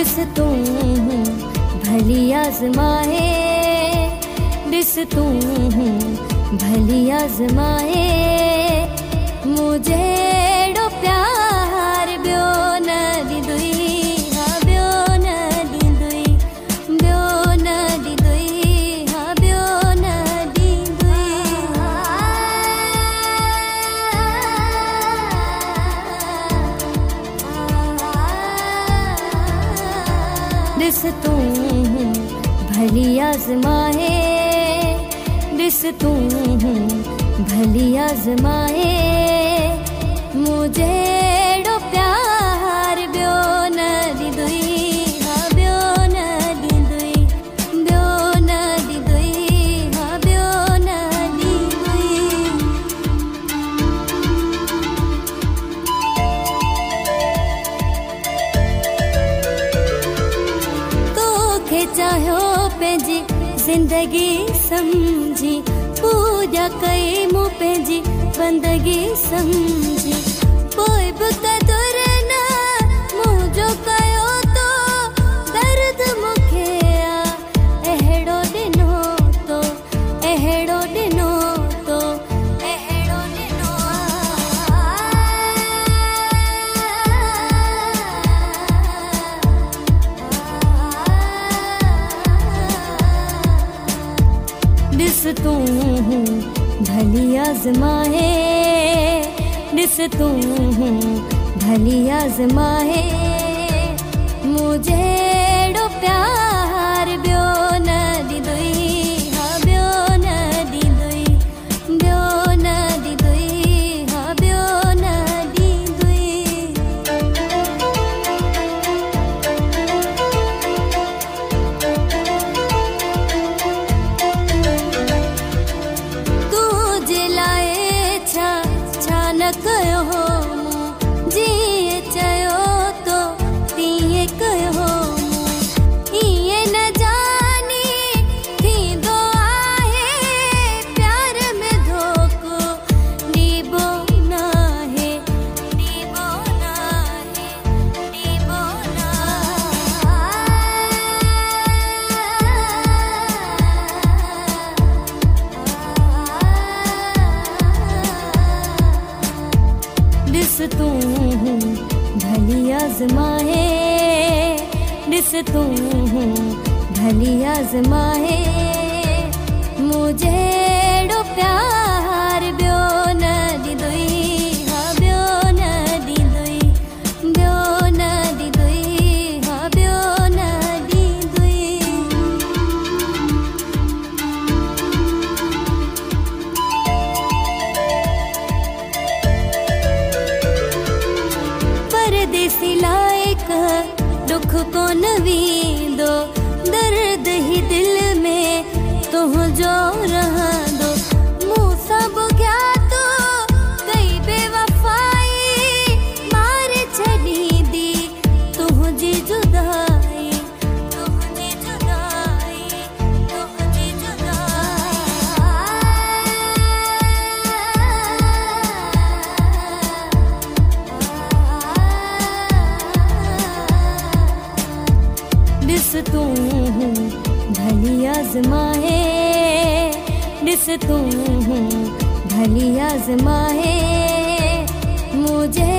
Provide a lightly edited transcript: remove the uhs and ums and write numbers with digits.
This तू भली आजमाए, this तू भली आजमाए, मुझे डो प्यार ब्यो न दिदुई, हाँ ब्यो न दिदुई, ब्यो न दिदुई, हाँ ब्यो न दिदुई। दिस तू भली आजमाए, दिस तू भली आजमाए, मुझे डो प्यार ब्यो न दिदुई, हाँ ब्यो न दिदुई, ब्यो न दिदुई, हाँ ब्यो न दिदुई। तोखे चाहो पंहिंजी जिंदगी समझी, पूजा कई मूं पंहिंजी बंदगी समझी, पोइ बि क़दुर न मुंहिंजो कयो तो दर्द मूंखे आ अहिड़ो ॾिनो तो, अहिड़ो ॾिनो तो, अहिड़ो ॾिनो दिस तू भली आजमाए, दिस तू भली आजमाए, मुझे डो प्यार ब्यो न दिदुई, हाँ ब्यो न दिदुई, ब्यो न दिदुई, हाँ ब्यो न दिदुई। न कयो मूं जीअं चयो तो तीअं कयो मूं, ईअं न जानी थींदो आहे प्यार में धोखो, ॾीबो नाहे, ॾीबो नाहे, ॾीबो दिस तू भली आजमाए, दिस तू भली आजमाए, मुझे डो प्यार ब्यो न दिदुई, हाँ ब्यो न दिदुई, ब्यो न दिदुई, हाँ ब्यो न दिदुई। परदेसी लाइक दुख कोन वींदो, दर्द ही दिल में तुंहिंजो रहंदो, मूं सब क्या तो कई बेवफाई, मार छॾींदी तुंहिंजी जुदाई, तुंहिंजी जुदाई, तुंहिंजी दिस तू भली आजमाए, दिस तू भली आजमाए, मुझे